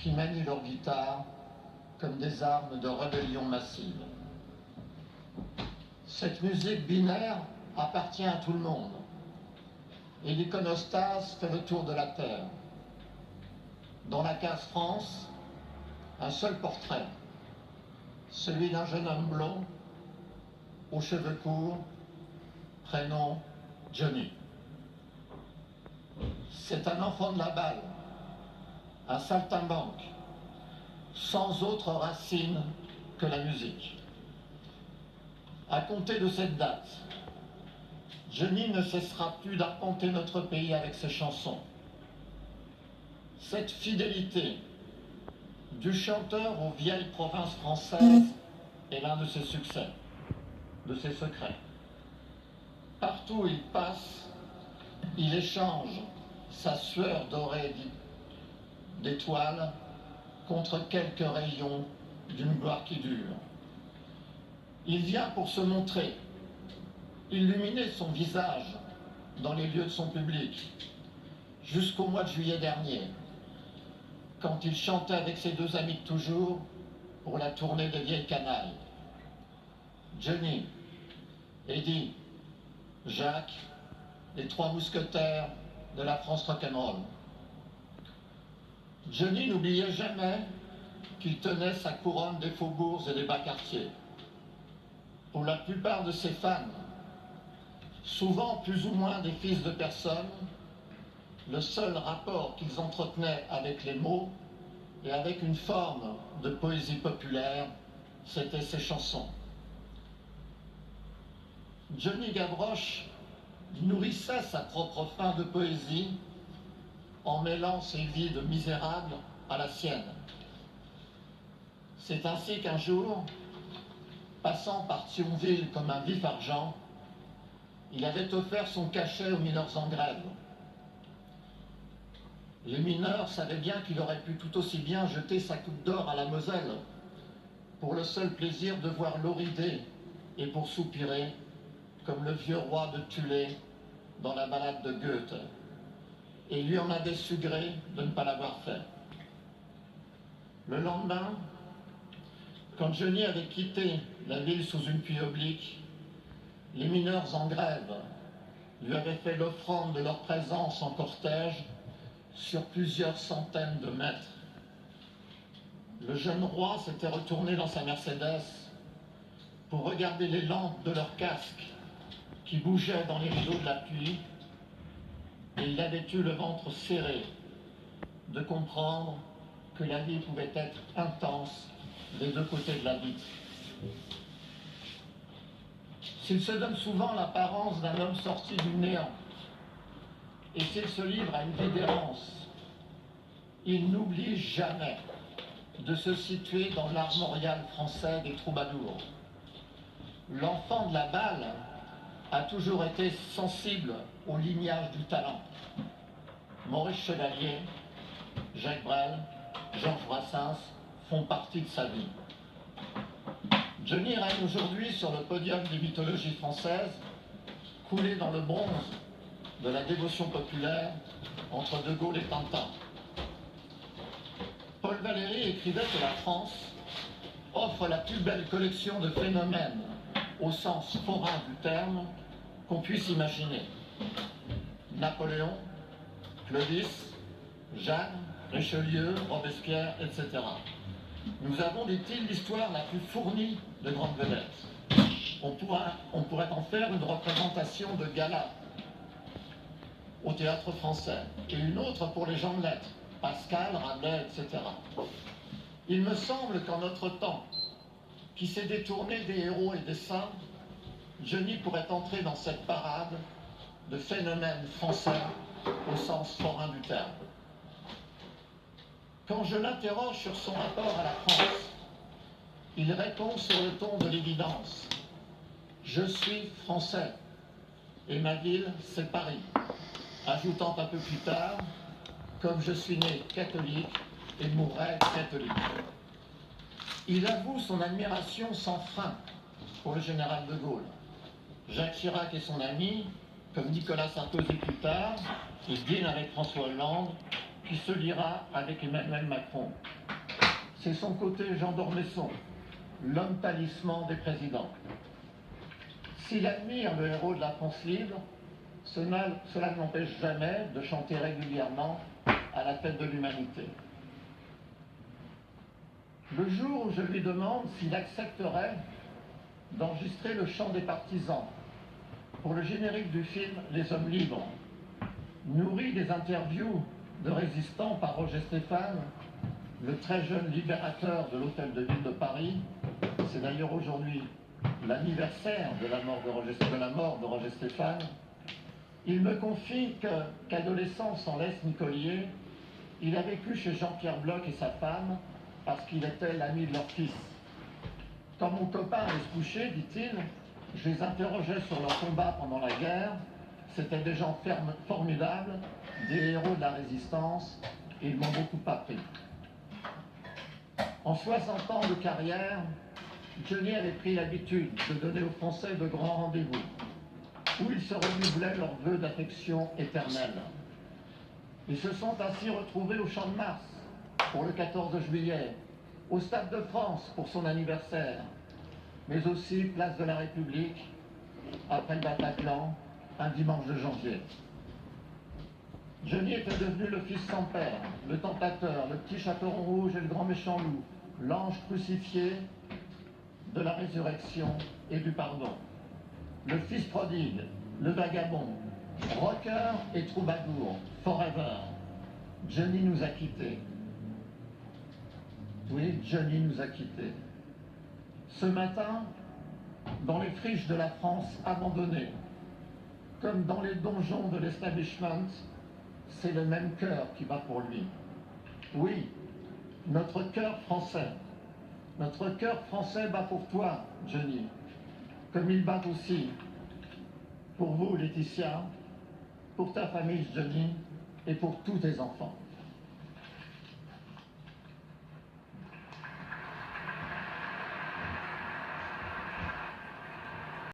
qui manient leur guitare comme des armes de rébellion massive. Cette musique binaire appartient à tout le monde et l'iconostase fait le tour de la terre. Dans la case France, un seul portrait, celui d'un jeune homme blond, aux cheveux courts, prénom Johnny. C'est un enfant de la balle, un saltimbanque, sans autre racine que la musique. À compter de cette date, Johnny ne cessera plus d'arpenter notre pays avec ses chansons. Cette fidélité du chanteur aux vieilles provinces françaises est l'un de ses succès, de ses secrets. Partout où il passe, il échange sa sueur dorée d'étoiles contre quelques rayons d'une gloire qui dure. Il vient pour se montrer, illuminer son visage dans les lieux de son public, jusqu'au mois de juillet dernier, quand il chantait avec ses deux amis de toujours pour la tournée des Vieilles Canailles. Johnny, Eddie, Jacques, les trois mousquetaires de la France rock'n'roll. Johnny n'oubliait jamais qu'il tenait sa couronne des faubourgs et des bas quartiers. Pour la plupart de ses fans, souvent plus ou moins des fils de personne, le seul rapport qu'ils entretenaient avec les mots et avec une forme de poésie populaire, c'était ses chansons. Johnny Gavroche nourrissait sa propre faim de poésie en mêlant ses vies de misérables à la sienne. C'est ainsi qu'un jour, passant par Thionville comme un vif argent, il avait offert son cachet aux mineurs en grève. Les mineurs savaient bien qu'il aurait pu tout aussi bien jeter sa coupe d'or à la Moselle pour le seul plaisir de voir l'eau rider et pour soupirer comme le vieux roi de Thulé dans la ballade de Goethe. Et lui en avait su gré de ne pas l'avoir fait. Le lendemain, quand Johnny avait quitté la ville sous une pluie oblique, les mineurs en grève lui avaient fait l'offrande de leur présence en cortège sur plusieurs centaines de mètres. Le jeune roi s'était retourné dans sa Mercedes pour regarder les lampes de leur casque qui bougeaient dans les rideaux de la pluie, et il avait eu le ventre serré de comprendre que la vie pouvait être intense des deux côtés de la vitre. S'il se donne souvent l'apparence d'un homme sorti du néant, et s'il se livre à une vie d'errance, il n'oublie jamais de se situer dans l'armorial français des troubadours. L'enfant de la balle a toujours été sensible au lignage du talent. Maurice Chevalier, Jacques Brel, Georges Brassens font partie de sa vie. Johnny règne aujourd'hui sur le podium des mythologies françaises, coulé dans le bronze de la dévotion populaire entre De Gaulle et Tintin. Paul Valéry écrivait que la France offre la plus belle collection de phénomènes, au sens forain du terme, qu'on puisse imaginer. Napoléon, Clovis, Jeanne, Richelieu, Robespierre, etc. Nous avons, dit-il, l'histoire la plus fournie de grandes vedettes. On pourrait en faire une représentation de gala au théâtre français, et une autre pour les gens de lettres, Pascal, Rabelais, etc. Il me semble qu'en notre temps, qui s'est détourné des héros et des saints, Johnny pourrait entrer dans cette parade de phénomènes français au sens forain du terme. Quand je l'interroge sur son rapport à la France, il répond sur le ton de l'évidence. Je suis français et ma ville, c'est Paris. Ajoutant un peu plus tard, comme je suis né catholique et mourrai catholique. Il avoue son admiration sans frein pour le général de Gaulle. Jacques Chirac est son ami, comme Nicolas Sarkozy plus tard, il dîne avec François Hollande, qui se liera avec Emmanuel Macron. C'est son côté Jean d'Ormesson, l'homme talisman des présidents. S'il admire le héros de la France libre, cela ne l'empêche jamais de chanter régulièrement à la tête de l'humanité. Le jour où je lui demande s'il accepterait d'enregistrer le chant des partisans pour le générique du film Les Hommes libres, nourri des interviews de résistants par Roger Stéphane, le très jeune libérateur de l'Hôtel de Ville de Paris, c'est d'ailleurs aujourd'hui l'anniversaire de la mort de Roger Stéphane, il me confie qu'adolescent sans laisse Nicolier, il a vécu chez Jean-Pierre Bloch et sa femme parce qu'il était l'ami de leur fils. Quand mon copain allait se coucher, dit-il, je les interrogeais sur leur combat pendant la guerre. C'était des gens formidables, des héros de la résistance, et ils m'ont beaucoup appris. En 60 ans de carrière, Johnny avait pris l'habitude de donner aux Français de grands rendez-vous, où ils se renouvelaient leurs vœux d'affection éternelle. Ils se sont ainsi retrouvés au Champ de Mars pour le 14 juillet, au Stade de France pour son anniversaire, mais aussi place de la République, après le Bataclan, un dimanche de janvier. Johnny était devenu le fils sans père, le tentateur, le petit chaperon rouge et le grand méchant loup, l'ange crucifié de la résurrection et du pardon. Le fils prodigue, le vagabond, rocker et troubadour, forever. Johnny nous a quittés. Oui, Johnny nous a quittés. Ce matin, dans les friches de la France abandonnée, comme dans les donjons de l'establishment, c'est le même cœur qui bat pour lui. Oui, notre cœur français bat pour toi, Johnny, comme il bat aussi pour vous, Laetitia, pour ta famille, Johnny, et pour tous tes enfants.